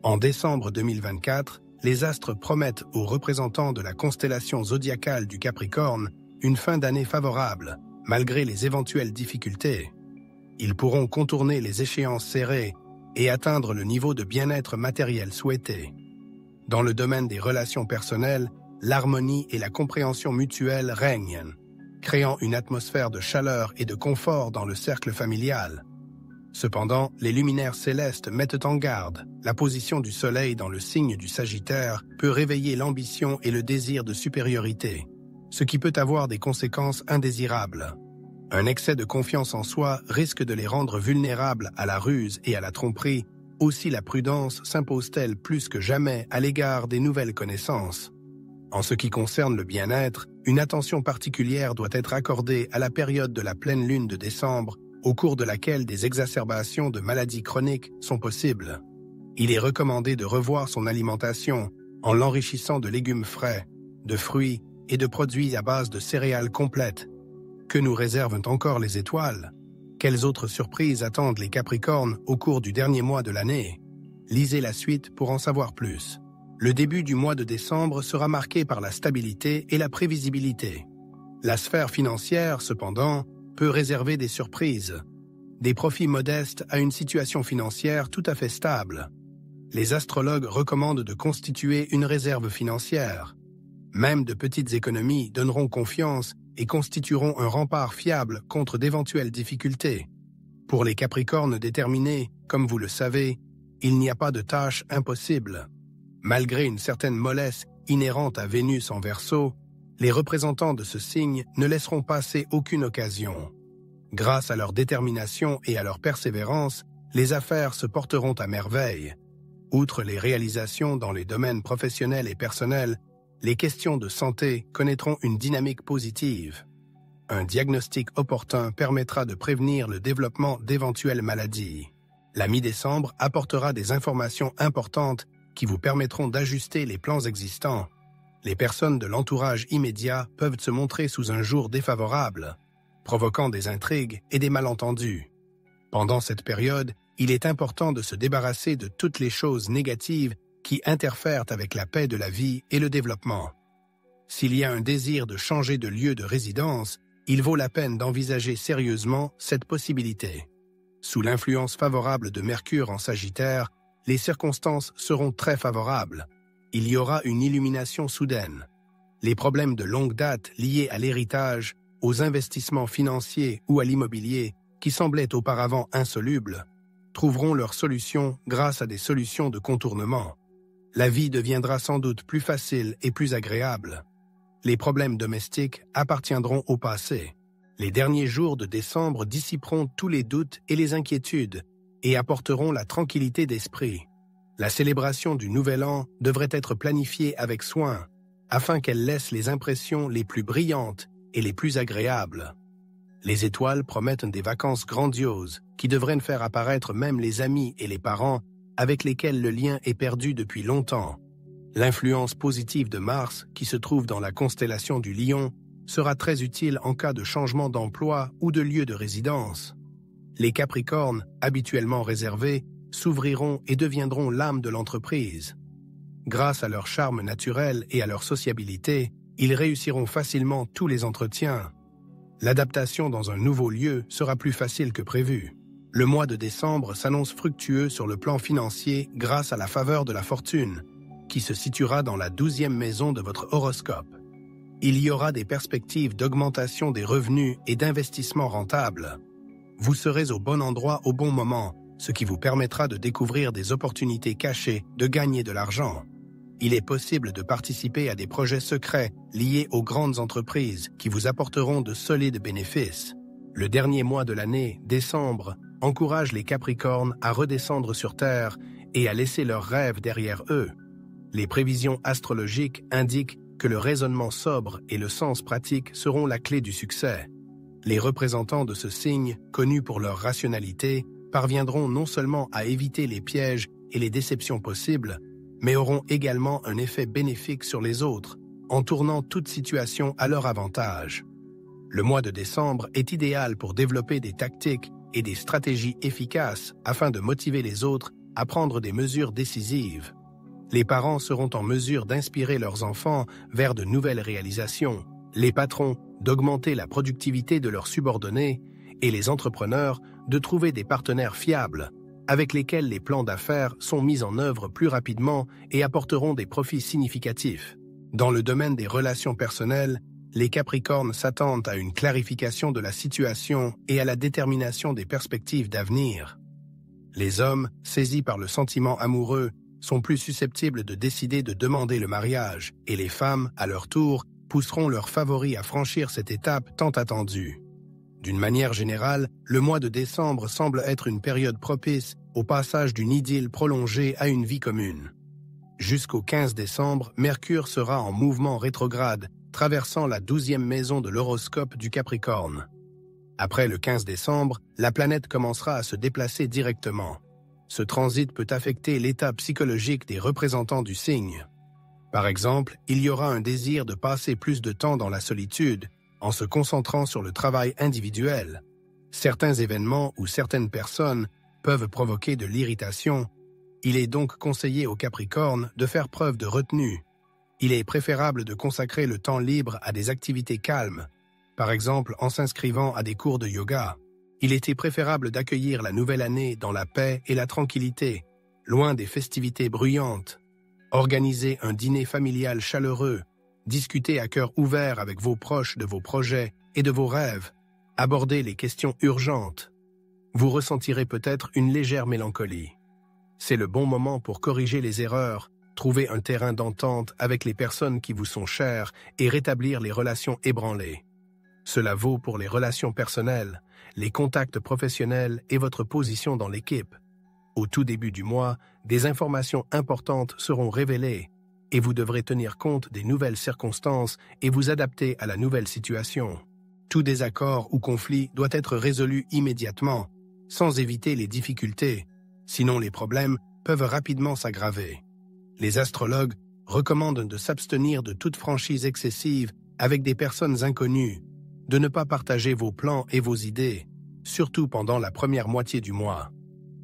En décembre 2024, les astres promettent aux représentants de la constellation zodiacale du Capricorne une fin d'année favorable, malgré les éventuelles difficultés. Ils pourront contourner les échéances serrées et atteindre le niveau de bien-être matériel souhaité. Dans le domaine des relations personnelles, l'harmonie et la compréhension mutuelle règnent, créant une atmosphère de chaleur et de confort dans le cercle familial. Cependant, les luminaires célestes mettent en garde. La position du Soleil dans le signe du Sagittaire peut réveiller l'ambition et le désir de supériorité, ce qui peut avoir des conséquences indésirables. Un excès de confiance en soi risque de les rendre vulnérables à la ruse et à la tromperie. Aussi la prudence s'impose-t-elle plus que jamais à l'égard des nouvelles connaissances. En ce qui concerne le bien-être, une attention particulière doit être accordée à la période de la pleine lune de décembre, au cours de laquelle des exacerbations de maladies chroniques sont possibles. Il est recommandé de revoir son alimentation en l'enrichissant de légumes frais, de fruits et de produits à base de céréales complètes. Que nous réservent encore les étoiles? Quelles autres surprises attendent les Capricornes au cours du dernier mois de l'année? Lisez la suite pour en savoir plus. Le début du mois de décembre sera marqué par la stabilité et la prévisibilité. La sphère financière, cependant, peut réserver des surprises, des profits modestes à une situation financière tout à fait stable. Les astrologues recommandent de constituer une réserve financière. Même de petites économies donneront confiance et constitueront un rempart fiable contre d'éventuelles difficultés. Pour les Capricornes déterminés, comme vous le savez, il n'y a pas de tâche impossible. Malgré une certaine mollesse inhérente à Vénus en Verseau, les représentants de ce signe ne laisseront passer aucune occasion. Grâce à leur détermination et à leur persévérance, les affaires se porteront à merveille. Outre les réalisations dans les domaines professionnels et personnels, les questions de santé connaîtront une dynamique positive. Un diagnostic opportun permettra de prévenir le développement d'éventuelles maladies. La mi-décembre apportera des informations importantes qui vous permettront d'ajuster les plans existants. Les personnes de l'entourage immédiat peuvent se montrer sous un jour défavorable, provoquant des intrigues et des malentendus. Pendant cette période, il est important de se débarrasser de toutes les choses négatives qui interfèrent avec la paix de la vie et le développement. S'il y a un désir de changer de lieu de résidence, il vaut la peine d'envisager sérieusement cette possibilité. Sous l'influence favorable de Mercure en Sagittaire, les circonstances seront très favorables. Il y aura une illumination soudaine. Les problèmes de longue date liés à l'héritage, aux investissements financiers ou à l'immobilier, qui semblaient auparavant insolubles, trouveront leur solution grâce à des solutions de contournement. La vie deviendra sans doute plus facile et plus agréable. Les problèmes domestiques appartiendront au passé. Les derniers jours de décembre dissiperont tous les doutes et les inquiétudes et apporteront la tranquillité d'esprit. La célébration du Nouvel An devrait être planifiée avec soin, afin qu'elle laisse les impressions les plus brillantes et les plus agréables. Les étoiles promettent des vacances grandioses qui devraient faire apparaître même les amis et les parents avec lesquels le lien est perdu depuis longtemps. L'influence positive de Mars, qui se trouve dans la constellation du Lion, sera très utile en cas de changement d'emploi ou de lieu de résidence. Les Capricornes, habituellement réservés, s'ouvriront et deviendront l'âme de l'entreprise. Grâce à leur charme naturel et à leur sociabilité, ils réussiront facilement tous les entretiens. L'adaptation dans un nouveau lieu sera plus facile que prévu. Le mois de décembre s'annonce fructueux sur le plan financier grâce à la faveur de la fortune, qui se situera dans la 12e maison de votre horoscope. Il y aura des perspectives d'augmentation des revenus et d'investissements rentables. Vous serez au bon endroit au bon moment, ce qui vous permettra de découvrir des opportunités cachées de gagner de l'argent. Il est possible de participer à des projets secrets liés aux grandes entreprises qui vous apporteront de solides bénéfices. Le dernier mois de l'année, décembre, encourage les Capricornes à redescendre sur Terre et à laisser leurs rêves derrière eux. Les prévisions astrologiques indiquent que le raisonnement sobre et le sens pratique seront la clé du succès. Les représentants de ce signe, connus pour leur rationalité, parviendront non seulement à éviter les pièges et les déceptions possibles, mais auront également un effet bénéfique sur les autres, en tournant toute situation à leur avantage. Le mois de décembre est idéal pour développer des tactiques et des stratégies efficaces afin de motiver les autres à prendre des mesures décisives. Les parents seront en mesure d'inspirer leurs enfants vers de nouvelles réalisations, les patrons d'augmenter la productivité de leurs subordonnés et les entrepreneurs de trouver des partenaires fiables avec lesquels les plans d'affaires sont mis en œuvre plus rapidement et apporteront des profits significatifs. Dans le domaine des relations personnelles, les Capricornes s'attendent à une clarification de la situation et à la détermination des perspectives d'avenir. Les hommes, saisis par le sentiment amoureux, sont plus susceptibles de décider de demander le mariage, et les femmes, à leur tour, pousseront leurs favoris à franchir cette étape tant attendue. D'une manière générale, le mois de décembre semble être une période propice au passage d'une idylle prolongée à une vie commune. Jusqu'au 15 décembre, Mercure sera en mouvement rétrograde, traversant la 12e maison de l'horoscope du Capricorne. Après le 15 décembre, la planète commencera à se déplacer directement. Ce transit peut affecter l'état psychologique des représentants du signe. Par exemple, il y aura un désir de passer plus de temps dans la solitude, en se concentrant sur le travail individuel. Certains événements ou certaines personnes peuvent provoquer de l'irritation. Il est donc conseillé aux Capricornes de faire preuve de retenue. Il est préférable de consacrer le temps libre à des activités calmes, par exemple en s'inscrivant à des cours de yoga. Il était préférable d'accueillir la nouvelle année dans la paix et la tranquillité, loin des festivités bruyantes. Organisez un dîner familial chaleureux, discutez à cœur ouvert avec vos proches de vos projets et de vos rêves, abordez les questions urgentes. Vous ressentirez peut-être une légère mélancolie. C'est le bon moment pour corriger les erreurs, trouver un terrain d'entente avec les personnes qui vous sont chères et rétablir les relations ébranlées. Cela vaut pour les relations personnelles, les contacts professionnels et votre position dans l'équipe. Au tout début du mois, des informations importantes seront révélées et vous devrez tenir compte des nouvelles circonstances et vous adapter à la nouvelle situation. Tout désaccord ou conflit doit être résolu immédiatement, sans éviter les difficultés, sinon les problèmes peuvent rapidement s'aggraver. Les astrologues recommandent de s'abstenir de toute franchise excessive avec des personnes inconnues, de ne pas partager vos plans et vos idées, surtout pendant la première moitié du mois.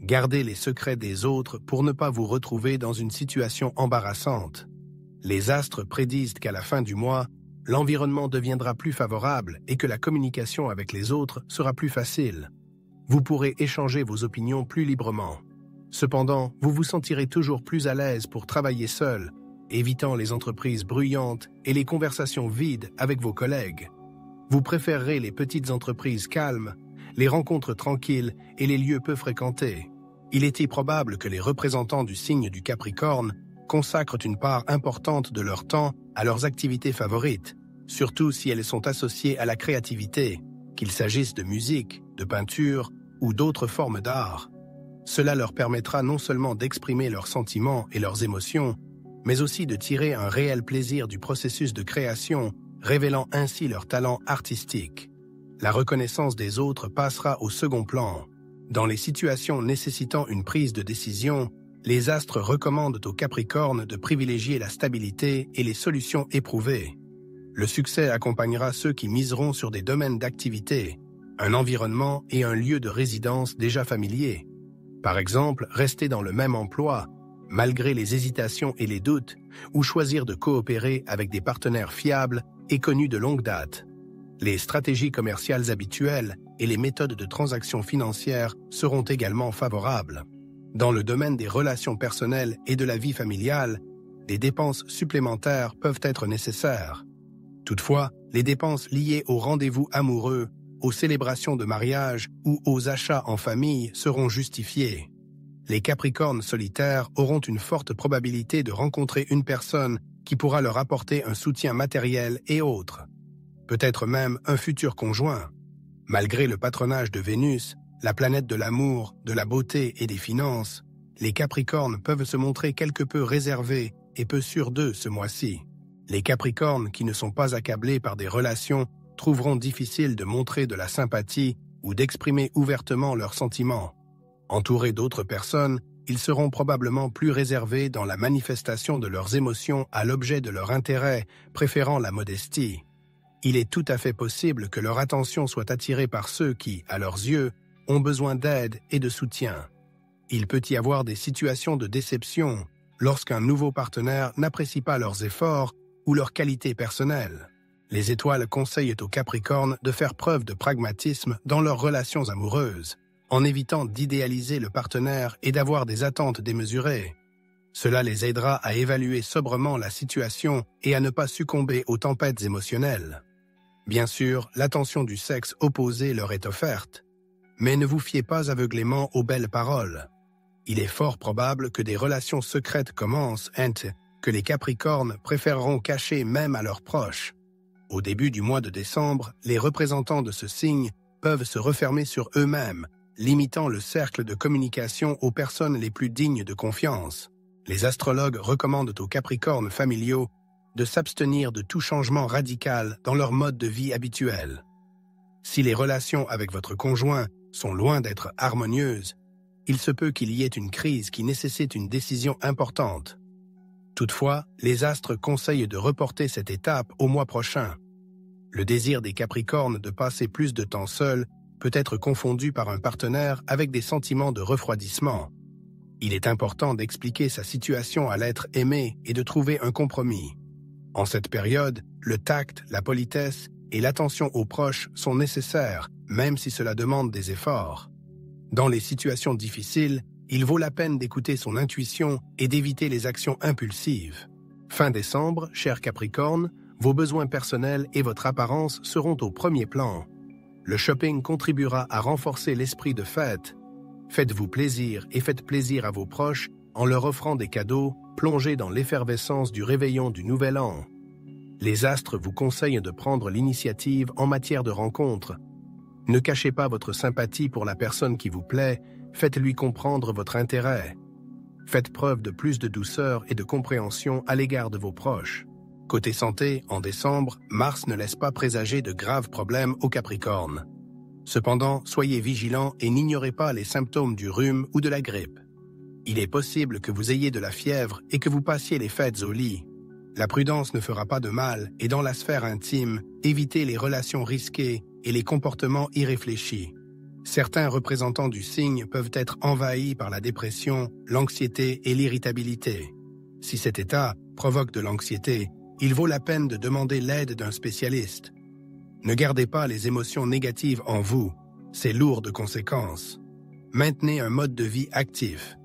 Gardez les secrets des autres pour ne pas vous retrouver dans une situation embarrassante. Les astres prédisent qu'à la fin du mois, l'environnement deviendra plus favorable et que la communication avec les autres sera plus facile. Vous pourrez échanger vos opinions plus librement. Cependant, vous vous sentirez toujours plus à l'aise pour travailler seul, évitant les entreprises bruyantes et les conversations vides avec vos collègues. Vous préférerez les petites entreprises calmes, les rencontres tranquilles et les lieux peu fréquentés. Il est probable que les représentants du signe du Capricorne consacrent une part importante de leur temps à leurs activités favorites, surtout si elles sont associées à la créativité, qu'il s'agisse de musique, de peinture ou d'autres formes d'art. Cela leur permettra non seulement d'exprimer leurs sentiments et leurs émotions, mais aussi de tirer un réel plaisir du processus de création, révélant ainsi leur talent artistique. La reconnaissance des autres passera au second plan. Dans les situations nécessitant une prise de décision, les astres recommandent aux Capricornes de privilégier la stabilité et les solutions éprouvées. Le succès accompagnera ceux qui miseront sur des domaines d'activité, un environnement et un lieu de résidence déjà familiers. Par exemple, rester dans le même emploi, malgré les hésitations et les doutes, ou choisir de coopérer avec des partenaires fiables et connus de longue date. Les stratégies commerciales habituelles et les méthodes de transaction financière seront également favorables. Dans le domaine des relations personnelles et de la vie familiale, des dépenses supplémentaires peuvent être nécessaires. Toutefois, les dépenses liées aux rendez-vous amoureux, aux célébrations de mariage ou aux achats en famille seront justifiées. Les Capricornes solitaires auront une forte probabilité de rencontrer une personne qui pourra leur apporter un soutien matériel et autres. Peut-être même un futur conjoint. Malgré le patronage de Vénus, la planète de l'amour, de la beauté et des finances, les Capricornes peuvent se montrer quelque peu réservés et peu sûrs d'eux ce mois-ci. Les Capricornes qui ne sont pas accablés par des relations trouveront difficile de montrer de la sympathie ou d'exprimer ouvertement leurs sentiments. Entourés d'autres personnes, ils seront probablement plus réservés dans la manifestation de leurs émotions à l'objet de leur intérêt, préférant la modestie. Il est tout à fait possible que leur attention soit attirée par ceux qui, à leurs yeux, ont besoin d'aide et de soutien. Il peut y avoir des situations de déception lorsqu'un nouveau partenaire n'apprécie pas leurs efforts ou leurs qualités personnelles. Les étoiles conseillent aux Capricornes de faire preuve de pragmatisme dans leurs relations amoureuses, en évitant d'idéaliser le partenaire et d'avoir des attentes démesurées. Cela les aidera à évaluer sobrement la situation et à ne pas succomber aux tempêtes émotionnelles. Bien sûr, l'attention du sexe opposé leur est offerte, mais ne vous fiez pas aveuglément aux belles paroles. Il est fort probable que des relations secrètes commencent et que les Capricornes préféreront cacher même à leurs proches. Au début du mois de décembre, les représentants de ce signe peuvent se refermer sur eux-mêmes, limitant le cercle de communication aux personnes les plus dignes de confiance. Les astrologues recommandent aux Capricornes familiaux de s'abstenir de tout changement radical dans leur mode de vie habituel. Si les relations avec votre conjoint sont loin d'être harmonieuses, il se peut qu'il y ait une crise qui nécessite une décision importante. Toutefois, les astres conseillent de reporter cette étape au mois prochain. Le désir des Capricornes de passer plus de temps seul peut être confondu par un partenaire avec des sentiments de refroidissement. Il est important d'expliquer sa situation à l'être aimé et de trouver un compromis. En cette période, le tact, la politesse et l'attention aux proches sont nécessaires, même si cela demande des efforts. Dans les situations difficiles, il vaut la peine d'écouter son intuition et d'éviter les actions impulsives. Fin décembre, cher Capricorne, vos besoins personnels et votre apparence seront au premier plan. Le shopping contribuera à renforcer l'esprit de fête. Faites-vous plaisir et faites plaisir à vos proches en leur offrant des cadeaux plongés dans l'effervescence du réveillon du Nouvel An. Les astres vous conseillent de prendre l'initiative en matière de rencontres. Ne cachez pas votre sympathie pour la personne qui vous plaît, faites-lui comprendre votre intérêt. Faites preuve de plus de douceur et de compréhension à l'égard de vos proches. Côté santé, en décembre, Mars ne laisse pas présager de graves problèmes aux Capricornes. Cependant, soyez vigilants et n'ignorez pas les symptômes du rhume ou de la grippe. Il est possible que vous ayez de la fièvre et que vous passiez les fêtes au lit. La prudence ne fera pas de mal et dans la sphère intime, évitez les relations risquées et les comportements irréfléchis. Certains représentants du signe peuvent être envahis par la dépression, l'anxiété et l'irritabilité. Si cet état provoque de l'anxiété, il vaut la peine de demander l'aide d'un spécialiste. Ne gardez pas les émotions négatives en vous, c'est lourd de conséquences. Maintenez un mode de vie actif.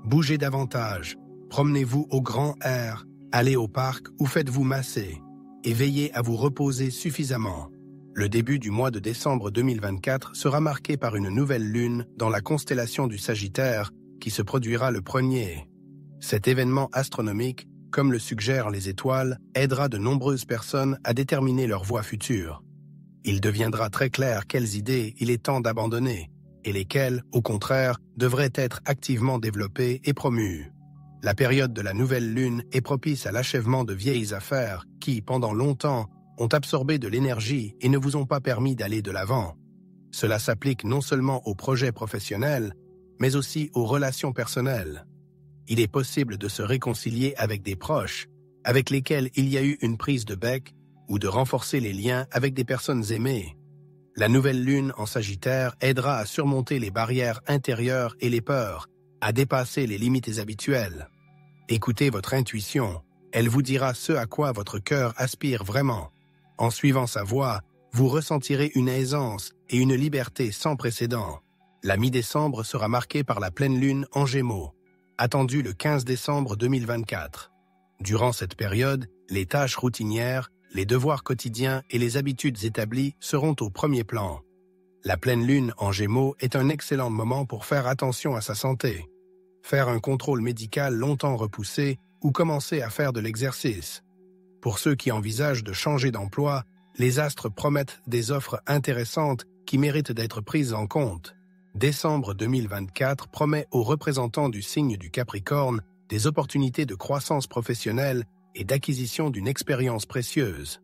Bougez davantage, promenez-vous au grand air, allez au parc ou faites-vous masser, et veillez à vous reposer suffisamment. Le début du mois de décembre 2024 sera marqué par une nouvelle lune dans la constellation du Sagittaire qui se produira le 1er. Cet événement astronomique, comme le suggèrent les étoiles, aidera de nombreuses personnes à déterminer leur voie future. Il deviendra très clair quelles idées il est temps d'abandonner et lesquelles, au contraire, devraient être activement développées et promues. La période de la nouvelle lune est propice à l'achèvement de vieilles affaires qui, pendant longtemps, ont absorbé de l'énergie et ne vous ont pas permis d'aller de l'avant. Cela s'applique non seulement aux projets professionnels, mais aussi aux relations personnelles. Il est possible de se réconcilier avec des proches, avec lesquels il y a eu une prise de bec, ou de renforcer les liens avec des personnes aimées. La nouvelle lune en Sagittaire aidera à surmonter les barrières intérieures et les peurs, à dépasser les limites habituelles. Écoutez votre intuition, elle vous dira ce à quoi votre cœur aspire vraiment. En suivant sa voie, vous ressentirez une aisance et une liberté sans précédent. La mi-décembre sera marquée par la pleine lune en Gémeaux, attendue le 15 décembre 2024. Durant cette période, les tâches routinières, les devoirs quotidiens et les habitudes établies seront au premier plan. La pleine lune en Gémeaux est un excellent moment pour faire attention à sa santé, faire un contrôle médical longtemps repoussé ou commencer à faire de l'exercice. Pour ceux qui envisagent de changer d'emploi, les astres promettent des offres intéressantes qui méritent d'être prises en compte. Décembre 2024 promet aux représentants du signe du Capricorne des opportunités de croissance professionnelle et d'acquisition d'une expérience précieuse.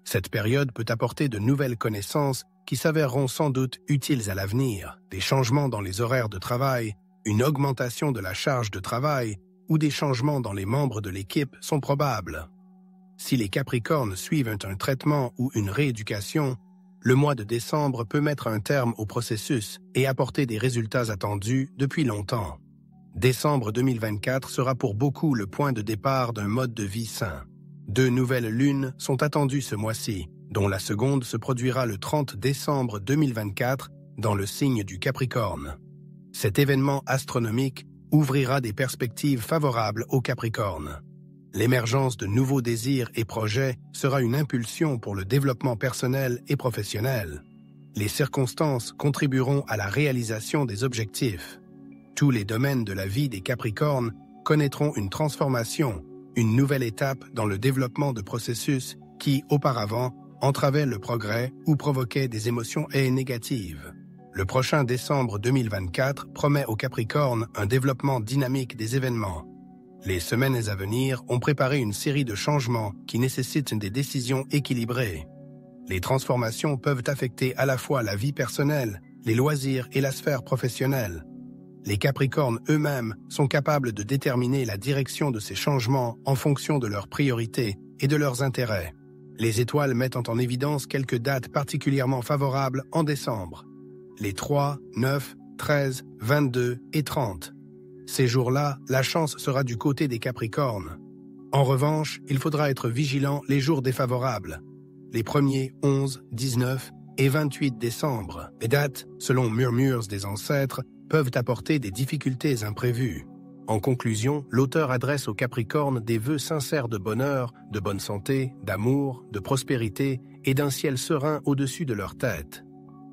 Cette période peut apporter de nouvelles connaissances qui s'avéreront sans doute utiles à l'avenir, des changements dans les horaires de travail, une augmentation de la charge de travail ou des changements dans les membres de l'équipe sont probables. Si les Capricornes suivent un traitement ou une rééducation, le mois de décembre peut mettre un terme au processus et apporter des résultats attendus depuis longtemps. Décembre 2024 sera pour beaucoup le point de départ d'un mode de vie sain. 2 nouvelles lunes sont attendues ce mois-ci, dont la seconde se produira le 30 décembre 2024 dans le signe du Capricorne. Cet événement astronomique ouvrira des perspectives favorables au Capricorne. L'émergence de nouveaux désirs et projets sera une impulsion pour le développement personnel et professionnel. Les circonstances contribueront à la réalisation des objectifs. Tous les domaines de la vie des Capricornes connaîtront une transformation, une nouvelle étape dans le développement de processus qui, auparavant, entravaient le progrès ou provoquaient des émotions négatives. Le prochain décembre 2024 promet aux Capricornes un développement dynamique des événements. Les semaines à venir ont préparé une série de changements qui nécessitent des décisions équilibrées. Les transformations peuvent affecter à la fois la vie personnelle, les loisirs et la sphère professionnelle. Les Capricornes eux-mêmes sont capables de déterminer la direction de ces changements en fonction de leurs priorités et de leurs intérêts. Les étoiles mettent en évidence quelques dates particulièrement favorables en décembre. Les 3, 9, 13, 22 et 30. Ces jours-là, la chance sera du côté des Capricornes. En revanche, il faudra être vigilant les jours défavorables. Les premiers 11, 19 et 28 décembre. Les dates, selon murmures des ancêtres, peuvent apporter des difficultés imprévues. En conclusion, l'auteur adresse aux Capricornes des vœux sincères de bonheur, de bonne santé, d'amour, de prospérité et d'un ciel serein au-dessus de leur tête.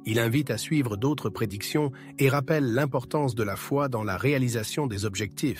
Il invite à suivre d'autres prédictions et rappelle l'importance de la foi dans la réalisation des objectifs.